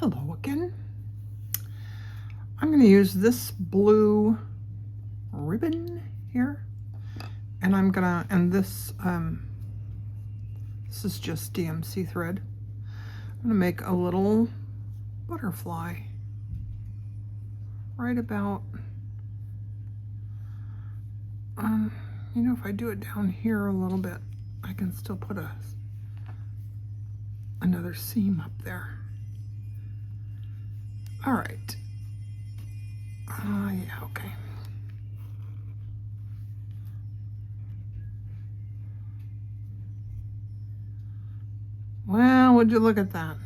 Hello again. I'm going to use this blue ribbon here, and I'm gonna, and this is just DMC thread. I'm gonna make a little butterfly right about, you know, if I do it down here a little bit, I can still put another seam up there. All right. Yeah, okay. Well, would you look at that?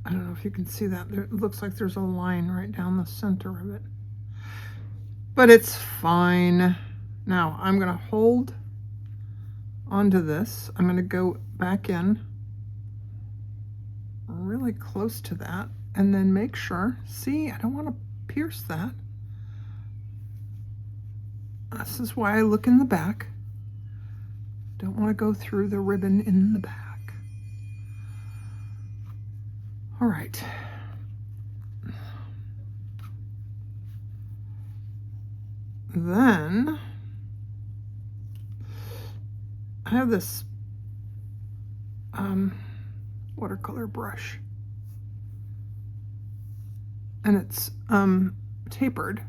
I don't know if you can see that. There, it looks like there's a line right down the center of it. But it's fine. Now, I'm going to hold onto this. I'm going to go back in really close to that and then make sure. See, I don't want to pierce that. This is why I look in the back. Don't want to go through the ribbon in the back. All right. Then I have this watercolor brush, and it's tapered.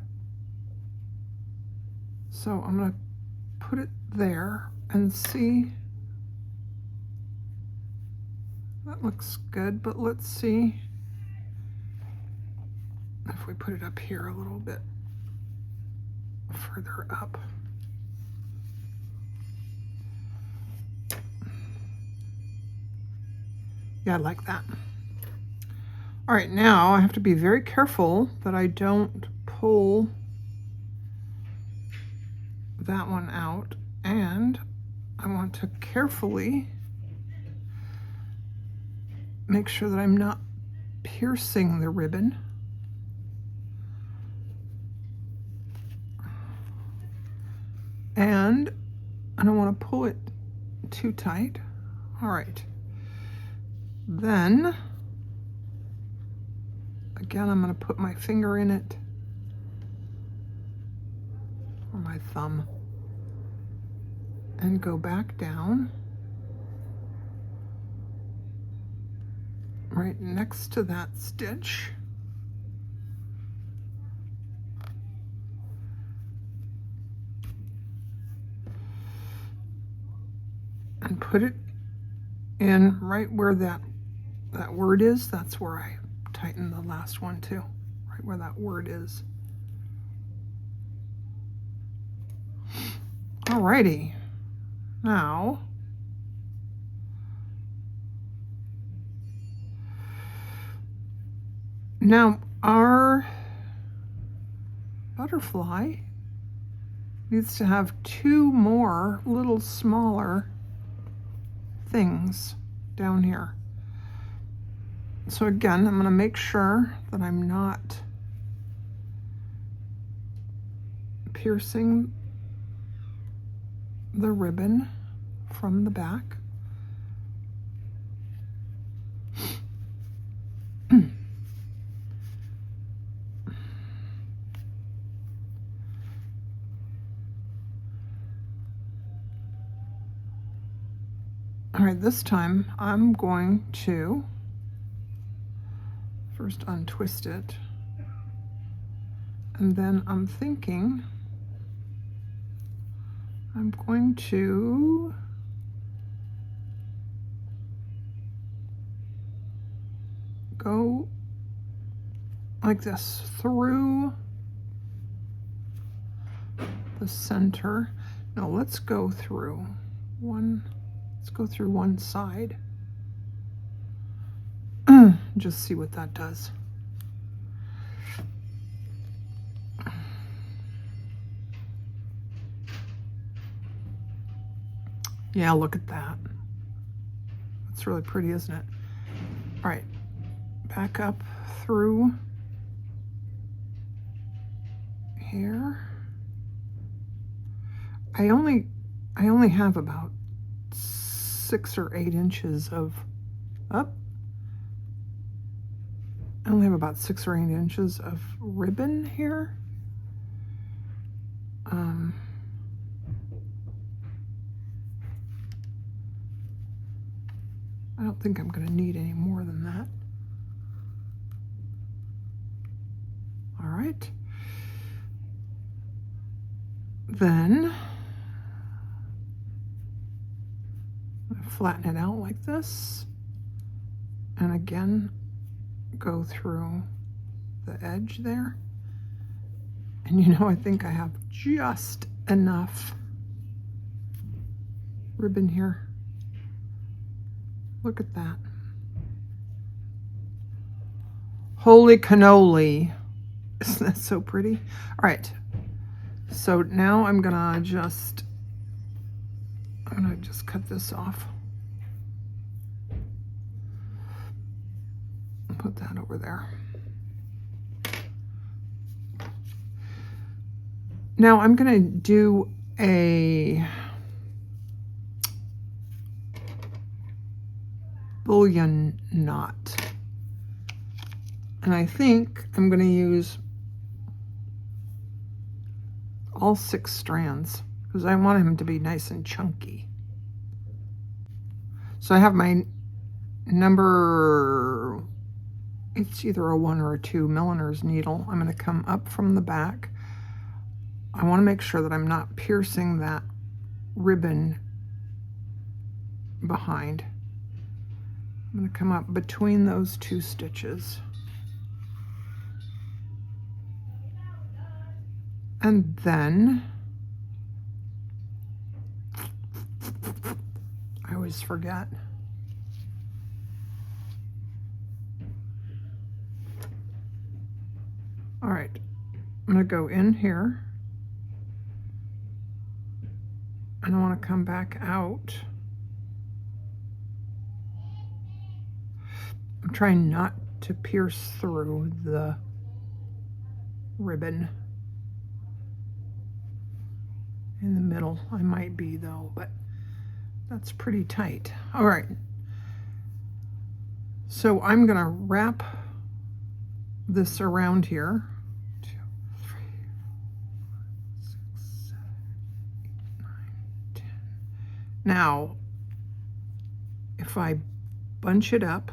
So I'm going to put it there and see. That looks good, but let's see if we put it up here a little bit further up. Yeah, I like that. All right, now I have to be very careful that I don't pull that one out, and I want to carefully make sure that I'm not piercing the ribbon. And I don't want to pull it too tight. All right. Then, again, I'm going to put my finger in it, or my thumb, and go back down right next to that stitch. And put it in right where that word is. That's where I tighten the last one too, right where that word is. Alrighty, now our butterfly needs to have two more little smaller things down here. So again, I'm going to make sure that I'm not piercing the ribbon from the back. All right, this time I'm going to first untwist it, and then I'm thinking I'm going to go like this through the center. No, let's go through one. Let's go through one side. Just see what that does. Yeah, look at that. That's really pretty, isn't it? All right, back up through here. I only I only have about 6 or 8 inches of I only have about 6 or 8 inches of ribbon here. I don't think I'm going to need any more than that. All right. Then I flatten it out like this, and again go through the edge there. And you know, I think I have just enough ribbon here. Look at that. Holy cannoli. Isn't that so pretty? All right. So now I'm gonna just cut this off. Put that over there. Now I'm gonna do a bullion knot. And I think I'm gonna use all 6 strands because I want him to be nice and chunky. So I have my number, it's either a 1 or a 2 milliner's needle. I'm going to come up from the back. I want to make sure that I'm not piercing that ribbon behind. I'm going to come up between those 2 stitches. And then I always forget. All right, I'm going to go in here and I want to come back out. I'm trying not to pierce through the ribbon in the middle. I might be though, but that's pretty tight. All right, so I'm gonna wrap this around here. 2, 3, 6, 7, 8, 9, 10. Now, if I bunch it up,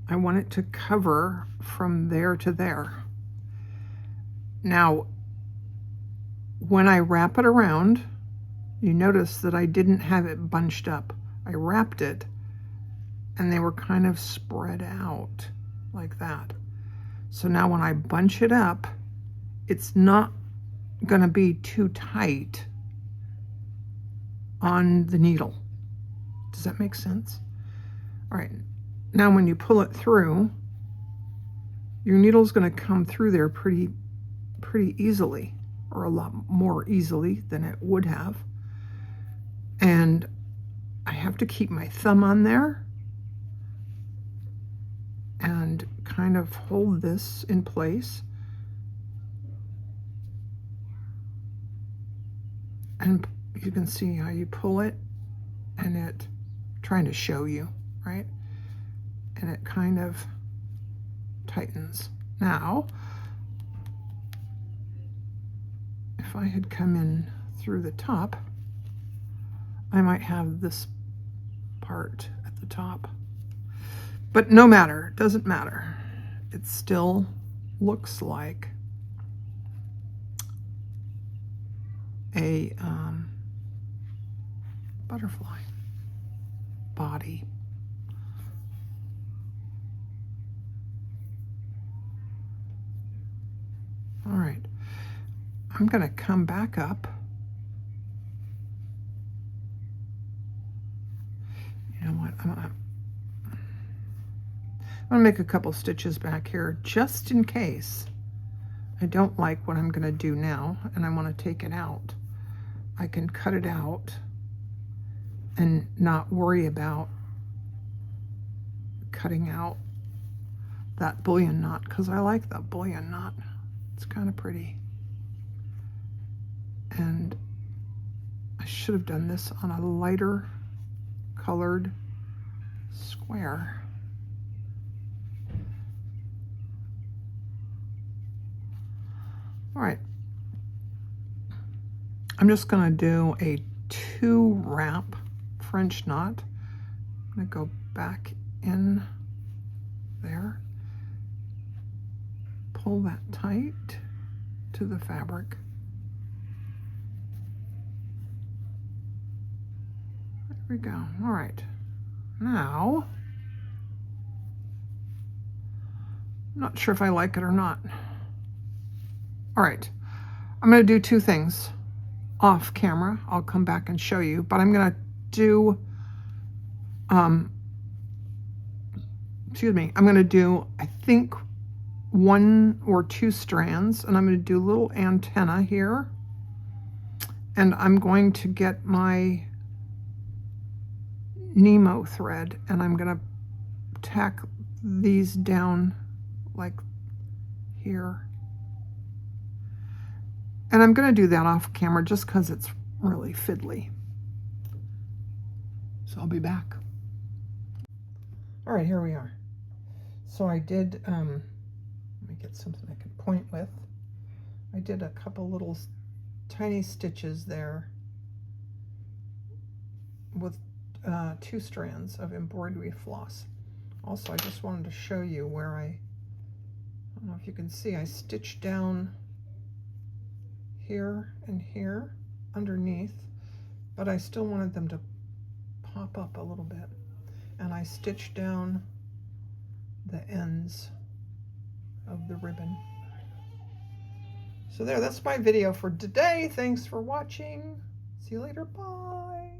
I want it to cover from there to there. Now, when I wrap it around, you notice that I didn't have it bunched up. I wrapped it and they were kind of spread out like that. So now when I bunch it up, it's not going to be too tight on the needle. Does that make sense? All right. Now when you pull it through, your needle's going to come through there pretty easily, or a lot more easily than it would have. And I have to keep my thumb on there and kind of hold this in place. And you can see how you pull it and it, trying to show you, right? And it kind of tightens. Now, if I had come in through the top, I might have this part at the top. But no matter, it doesn't matter. It still looks like a butterfly body. All right, I'm going to come back up. You know what? I'm going to make a couple stitches back here just in case I don't like what I'm going to do now and I want to take it out. I can cut it out and not worry about cutting out that bullion knot, because I like that bullion knot. It's kind of pretty. And I should have done this on a lighter colored square. All right. I'm just going to do a 2 wrap French knot. I'm going to go back in there, pull that tight to the fabric. There we go. All right. Now, I'm not sure if I like it or not. All right. I'm going to do 2 things off camera. I'll come back and show you, but I'm going to do, excuse me, I'm going to do, I think, 1 or 2 strands, and I'm going to do a little antenna here, and I'm going to get my Nemo thread, and I'm going to tack these down like here. And I'm going to do that off camera just because it's really fiddly. So I'll be back. All right, here we are. So I did, let me get something I can point with. I did a couple little tiny stitches there with 2 strands of embroidery floss. Also, I just wanted to show you where I don't know if you can see, I stitched down here and here underneath, but I still wanted them to pop up a little bit. And I stitched down the ends of the ribbon. So there, that's my video for today. Thanks for watching. See you later. Bye.